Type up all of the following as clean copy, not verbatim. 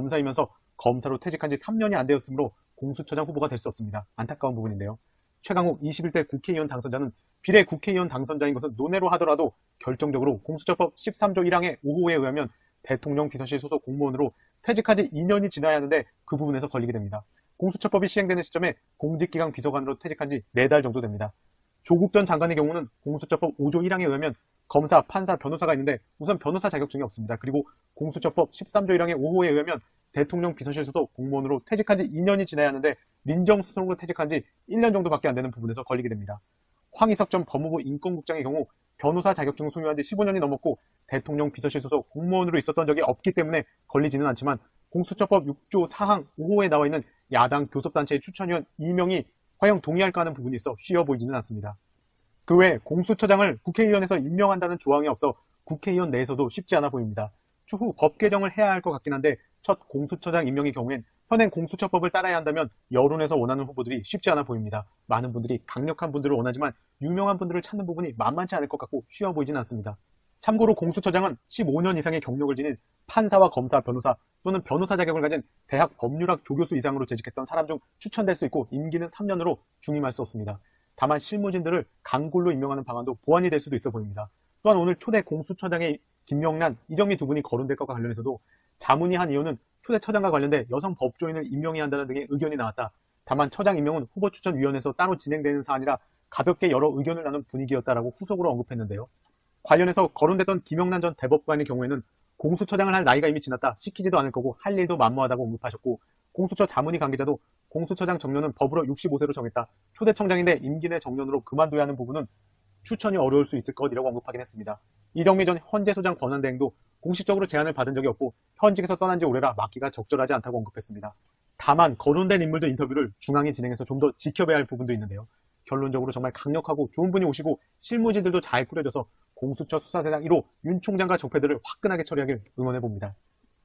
검사이면서 검사로 퇴직한 지 3년이 안 되었으므로 공수처장 후보가 될 수 없습니다. 안타까운 부분인데요. 최강욱 21대 국회의원 당선자는 비례 국회의원 당선자인 것은 논외로 하더라도 결정적으로 공수처법 13조 1항의 5호에 의하면 대통령 비서실 소속 공무원으로 퇴직한 지 2년이 지나야 하는데 그 부분에서 걸리게 됩니다. 공수처법이 시행되는 시점에 공직기강 비서관으로 퇴직한 지 4달 정도 됩니다. 조국 전 장관의 경우는 공수처법 5조 1항에 의하면 검사, 판사, 변호사가 있는데 우선 변호사 자격증이 없습니다. 그리고 공수처법 13조 1항의 5호에 의하면 대통령 비서실 소속 공무원으로 퇴직한 지 2년이 지나야 하는데 민정수석으로 퇴직한 지 1년 정도밖에 안 되는 부분에서 걸리게 됩니다. 황희석 전 법무부 인권국장의 경우 변호사 자격증을 소유한 지 15년이 넘었고 대통령 비서실 소속 공무원으로 있었던 적이 없기 때문에 걸리지는 않지만 공수처법 6조 4항 5호에 나와 있는 야당 교섭단체의 추천위원 2명이 과연 동의할까 하는 부분이 있어 쉬워 보이지는 않습니다. 그 외에 공수처장을 국회의원에서 임명한다는 조항이 없어 국회의원 내에서도 쉽지 않아 보입니다. 추후 법 개정을 해야 할 것 같긴 한데 첫 공수처장 임명의 경우엔 현행 공수처법을 따라야 한다면 여론에서 원하는 후보들이 쉽지 않아 보입니다. 많은 분들이 강력한 분들을 원하지만 유명한 분들을 찾는 부분이 만만치 않을 것 같고 쉬워 보이진 않습니다. 참고로 공수처장은 15년 이상의 경력을 지닌 판사와 검사, 변호사 또는 변호사 자격을 가진 대학 법률학 조교수 이상으로 재직했던 사람 중 추천될 수 있고 임기는 3년으로 중임할 수 없습니다. 다만 실무진들을 강골로 임명하는 방안도 보완이 될 수도 있어 보입니다. 또한 오늘 초대 공수처장의 김명란, 이정미 두 분이 거론될 것과 관련해서도 자문위한 이유는 초대 처장과 관련돼 여성 법조인을 임명해야 한다는 등의 의견이 나왔다. 다만 처장 임명은 후보추천위원회에서 따로 진행되는 사안이라 가볍게 여러 의견을 나눈 분위기였다라고 후속으로 언급했는데요. 관련해서 거론됐던 김영란 전 대법관의 경우에는 공수처장을 할 나이가 이미 지났다, 시키지도 않을 거고 할 일도 만무하다고 언급하셨고 공수처 자문위 관계자도 공수처장 정년은 법으로 65세로 정했다. 초대청장인데 임기 내 정년으로 그만둬야 하는 부분은 추천이 어려울 수 있을 것이라고 언급하긴 했습니다. 이정미 전 헌재소장 권한대행도 공식적으로 제안을 받은 적이 없고 현직에서 떠난 지 오래라 맡기가 적절하지 않다고 언급했습니다. 다만 거론된 인물들 인터뷰를 중앙이 진행해서 좀 더 지켜봐야 할 부분도 있는데요. 결론적으로 정말 강력하고 좋은 분이 오시고 실무진들도 잘 꾸려져서 공수처 수사대장 1호 윤 총장과 적폐들을 화끈하게 처리하길 응원해봅니다.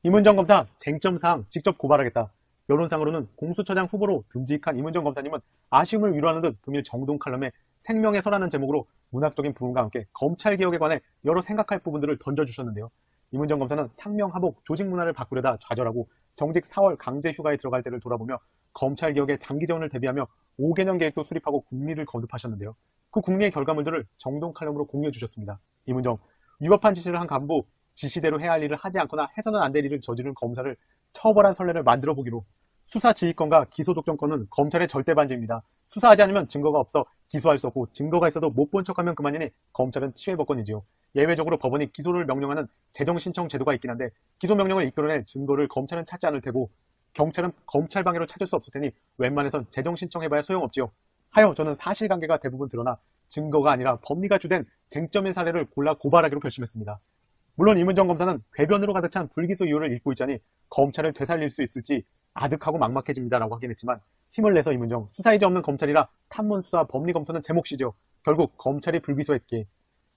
임은정 검사 쟁점사항 직접 고발하겠다. 여론상으로는 공수처장 후보로 듬직한 임은정 검사님은 아쉬움을 위로하는 듯 금일 정동 칼럼에 생명의 서라는 제목으로 문학적인 부분과 함께 검찰개혁에 관해 여러 생각할 부분들을 던져주셨는데요. 임은정 검사는 상명하복 조직문화를 바꾸려다 좌절하고 정직 4월 강제휴가에 들어갈 때를 돌아보며 검찰개혁의 장기전을 대비하며 5개년 계획도 수립하고 국리를 거듭하셨는데요. 그 국리의 결과물들을 정동 칼럼으로 공유해 주셨습니다. 임은정, 위법한 지시를 한 간부, 지시대로 해야 할 일을 하지 않거나 해서는 안 될 일을 저지른 검사를 처벌한 선례를 만들어 보기로. 수사지휘권과 기소독점권은 검찰의 절대 반지입니다. 수사하지 않으면 증거가 없어 기소할 수 없고 증거가 있어도 못 본 척하면 그만이니 검찰은 치외법권이지요. 예외적으로 법원이 기소를 명령하는 재정신청 제도가 있긴 한데 기소 명령을 이끌어낼 증거를 검찰은 찾지 않을 테고 경찰은 검찰 방해로 찾을 수 없을 테니 웬만해선 재정신청해봐야 소용없지요. 하여 저는 사실관계가 대부분 드러나 증거가 아니라 법리가 주된 쟁점인 사례를 골라 고발하기로 결심했습니다. 물론 임은정 검사는 궤변으로 가득 찬 불기소 이유를 읽고 있자니 검찰을 되살릴 수 있을지 아득하고 막막해집니다라고 하긴 했지만 힘을 내서 임은정, 수사의지 없는 검찰이라 탐문수사 법리검토는 제 몫이죠. 결국 검찰이 불기소했기에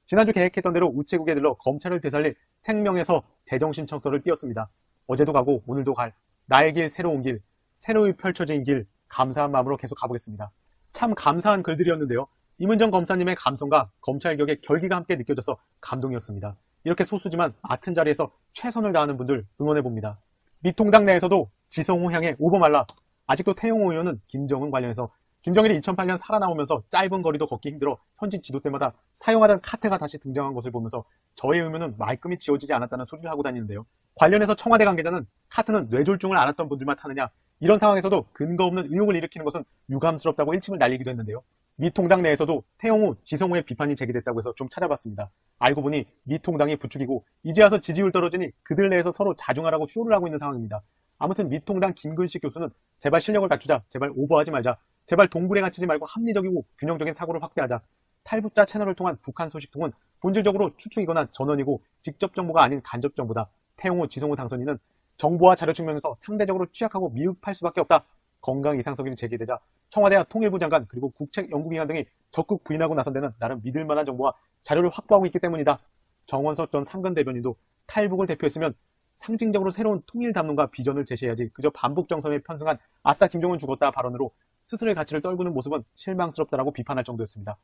지난주 계획했던 대로 우체국에 들러 검찰을 되살릴 생명에서 재정신청서를 띄웠습니다. 어제도 가고 오늘도 갈 나의 길, 새로운 길, 새로이 펼쳐진 길, 감사한 마음으로 계속 가보겠습니다. 참 감사한 글들이었는데요. 임은정 검사님의 감성과 검찰개혁의 결기가 함께 느껴져서 감동이었습니다. 이렇게 소수지만 맡은 자리에서 최선을 다하는 분들 응원해봅니다. 미통당 내에서도 지성호 향해 오버 말라. 아직도 태용호 의원은 김정은 관련해서 김정일이 2008년 살아나오면서 짧은 거리도 걷기 힘들어 현지 지도 때마다 사용하던 카트가 다시 등장한 것을 보면서 저의 의무는 말끔히 지워지지 않았다는 소리를 하고 다니는데요. 관련해서 청와대 관계자는 카트는 뇌졸중을 앓았던 분들만 타느냐, 이런 상황에서도 근거 없는 의혹을 일으키는 것은 유감스럽다고 일침을 날리기도 했는데요. 미통당 내에서도 태용호, 지성호의 비판이 제기됐다고 해서 좀 찾아봤습니다. 알고 보니 미통당이 부추기고 이제 와서 지지율 떨어지니 그들 내에서 서로 자중하라고 쇼를 하고 있는 상황입니다. 아무튼 미통당 김근식 교수는 제발 실력을 갖추자, 제발 오버하지 말자, 제발 동굴에 갇히지 말고 합리적이고 균형적인 사고를 확대하자. 탈북자 채널을 통한 북한 소식통은 본질적으로 추측이거나 전원이고 직접 정보가 아닌 간접 정보다. 태용호, 지성호 당선인은 정보와 자료 측면에서 상대적으로 취약하고 미흡할 수밖에 없다. 건강 이상성이 제기되자 청와대와 통일부 장관 그리고 국책연구기관 등이 적극 부인하고 나선 데는 나름 믿을 만한 정보와 자료를 확보하고 있기 때문이다. 정원석 전 상근 대변인도 탈북을 대표했으면 상징적으로 새로운 통일 담론과 비전을 제시해야지 그저 반북 정선에 편승한 아싸 김정은 죽었다 발언으로 스스로의 가치를 떨구는 모습은 실망스럽다라고 비판할 정도였습니다.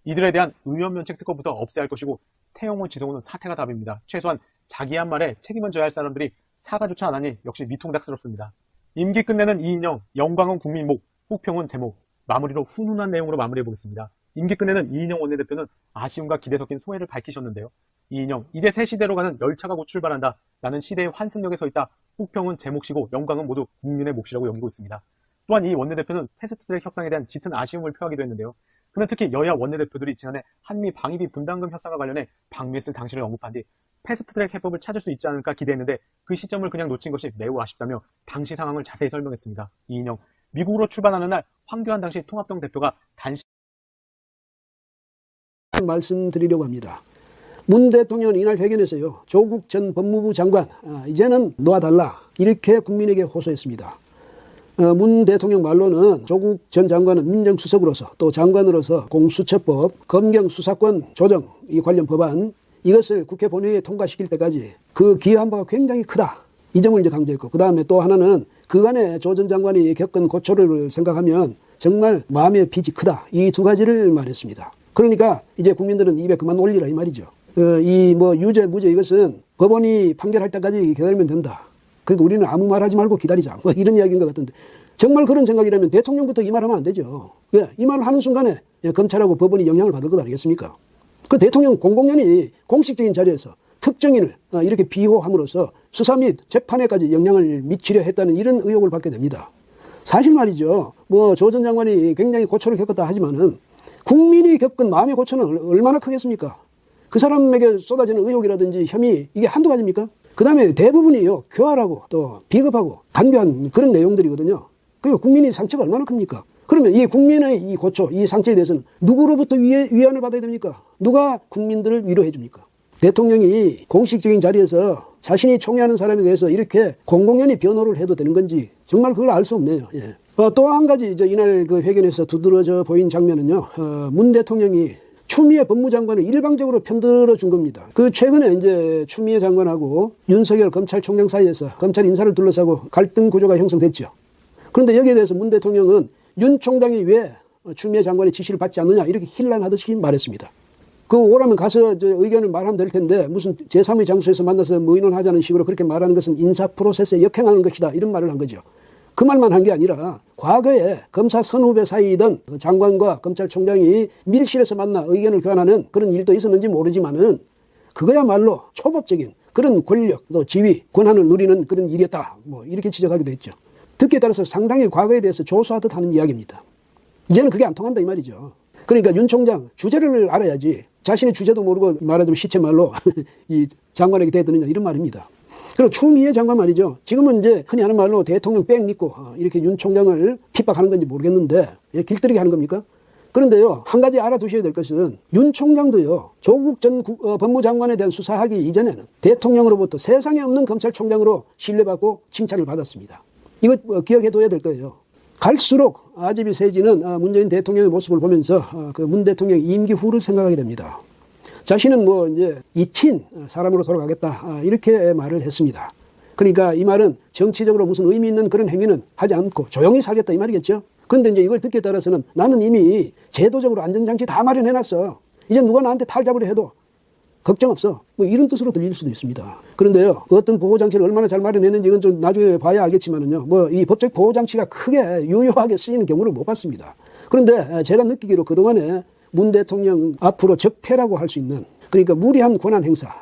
이들에 대한 의원 면책 특검부터 없애야 할 것이고 태용호, 지성호는 사퇴가 답입니다. 최소한 자기 한 말에 책임은 져야 할 사람들이 사과조차 안 하니 역시 미통닭스럽습니다. 임기 끝내는 이인영, 영광은 국민목, 혹평은 제목. 마무리로 훈훈한 내용으로 마무리해보겠습니다. 임기 끝내는 이인영 원내대표는 아쉬움과 기대 섞인 소회를 밝히셨는데요. 이인영, 이제 새 시대로 가는 열차가 곧 출발한다. 나는 시대의 환승역에 서 있다. 혹평은 제 몫이고 영광은 모두 국민의 몫이라고 여기고 있습니다. 또한 이 원내대표는 패스트트랙 협상에 대한 짙은 아쉬움을 표하기도 했는데요. 그는 특히 여야 원내대표들이 지난해 한미 방위비 분담금 협상과 관련해 방미했을 당시를 언급한 뒤 패스트트랙 해법을 찾을 수 있지 않을까 기대했는데 그 시점을 그냥 놓친 것이 매우 아쉽다며 당시 상황을 자세히 설명했습니다. 이인영, 미국으로 출발하는 날 황교안 당시 통합당 대표가 단식 말씀드리려고 합니다. 문 대통령은 이날 회견에서요. 조국 전 법무부 장관 이제는 놓아달라 이렇게 국민에게 호소했습니다. 문 대통령 말로는 조국 전 장관은 민정수석으로서 또 장관으로서 공수처법, 검경수사권 조정 이 관련 법안 이것을 국회 본회의에 통과시킬 때까지 그 기여한 바가 굉장히 크다. 이 점을 이제 강조했고 그 다음에 또 하나는 그간에 조 전 장관이 겪은 고초를 생각하면 정말 마음의 빚이 크다. 이 두 가지를 말했습니다. 그러니까 이제 국민들은 입에 그만 올리라 이 말이죠. 이 유죄 무죄 이것은 법원이 판결할 때까지 기다리면 된다. 그러니까 우리는 아무 말하지 말고 기다리자. 이런 이야기인 것 같은데 정말 그런 생각이라면 대통령부터 이 말하면 안 되죠. 이 말을 하는 순간에 검찰하고 법원이 영향을 받을 것 아니겠습니까? 그 대통령 공공연히 공식적인 자리에서 특정인을 이렇게 비호함으로써 수사 및 재판에까지 영향을 미치려 했다는 이런 의혹을 받게 됩니다. 사실 말이죠. 조 전 장관이 굉장히 고초를 겪었다 하지만은 국민이 겪은 마음의 고초는 얼마나 크겠습니까? 그 사람에게 쏟아지는 의혹이라든지 혐의 이게 한두 가지입니까? 그 다음에 대부분이요. 교활하고 또 비겁하고 간교한 그런 내용들이거든요. 그리고 국민의 상처가 얼마나 큽니까? 그러면 이 국민의 이 고초, 이 상처에 대해서는 누구로부터 위안을 받아야 됩니까? 누가 국민들을 위로해 줍니까? 대통령이 공식적인 자리에서 자신이 총애하는 사람에 대해서 이렇게 공공연히 변호를 해도 되는 건지 정말 그걸 알 수 없네요. 예. 또 한 가지 이날 그 회견에서 두드러져 보인 장면은요. 문 대통령이 추미애 법무장관을 일방적으로 편들어 준 겁니다. 그 최근에 이제 추미애 장관하고 윤석열 검찰총장 사이에서 검찰 인사를 둘러싸고 갈등 구조가 형성됐죠. 그런데 여기에 대해서 문 대통령은 윤 총장이 왜 추미애 장관의 지시를 받지 않느냐 이렇게 힐난하듯이 말했습니다. 그 오라면 가서 의견을 말하면 될 텐데 무슨 제3의 장소에서 만나서 의논하자는 식으로 그렇게 말하는 것은 인사 프로세스에 역행하는 것이다 이런 말을 한 거죠. 그 말만 한 게 아니라 과거에 검사 선후배 사이이던 장관과 검찰총장이 밀실에서 만나 의견을 교환하는 그런 일도 있었는지 모르지만은 그거야말로 초법적인 그런 권력 또 지위 권한을 누리는 그런 일이었다 이렇게 지적하기도 했죠. 듣기에 따라서 상당히 과거에 대해서 조소하듯 하는 이야기입니다. 이제는 그게 안 통한다 이 말이죠. 그러니까 윤 총장 주제를 알아야지 자신의 주제도 모르고 말하자면 시체말로 이 장관에게 대드느냐 이런 말입니다. 그리고 추미애 장관 말이죠. 지금은 이제 흔히 하는 말로 대통령 백 믿고 이렇게 윤 총장을 핍박하는 건지 모르겠는데 길들이게 하는 겁니까? 그런데요. 한 가지 알아두셔야 될 것은 윤 총장도요. 조국 전 법무장관에 대한 수사하기 이전에는 대통령으로부터 세상에 없는 검찰총장으로 신뢰받고 칭찬을 받았습니다. 이거 기억해둬야 될 거예요. 갈수록 아집이 세지는 문재인 대통령의 모습을 보면서 그 문 대통령 임기 후를 생각하게 됩니다. 자신은 이제 이친 사람으로 돌아가겠다 이렇게 말을 했습니다. 그러니까 이 말은 정치적으로 무슨 의미 있는 그런 행위는 하지 않고 조용히 살겠다 이 말이겠죠. 그런데 이제 이걸 듣기에 따라서는 나는 이미 제도적으로 안전장치 다 마련해놨어. 이제 누가 나한테 탈 잡으려 해도 걱정 없어. 이런 뜻으로 들릴 수도 있습니다. 그런데요, 어떤 보호장치를 얼마나 잘 마련했는지 이건 좀 나중에 봐야 알겠지만은요, 이 법적 보호장치가 크게 유효하게 쓰이는 경우를 못 봤습니다. 그런데 제가 느끼기로 그동안에 문 대통령 앞으로 적폐라고 할 수 있는 그러니까 무리한 권한 행사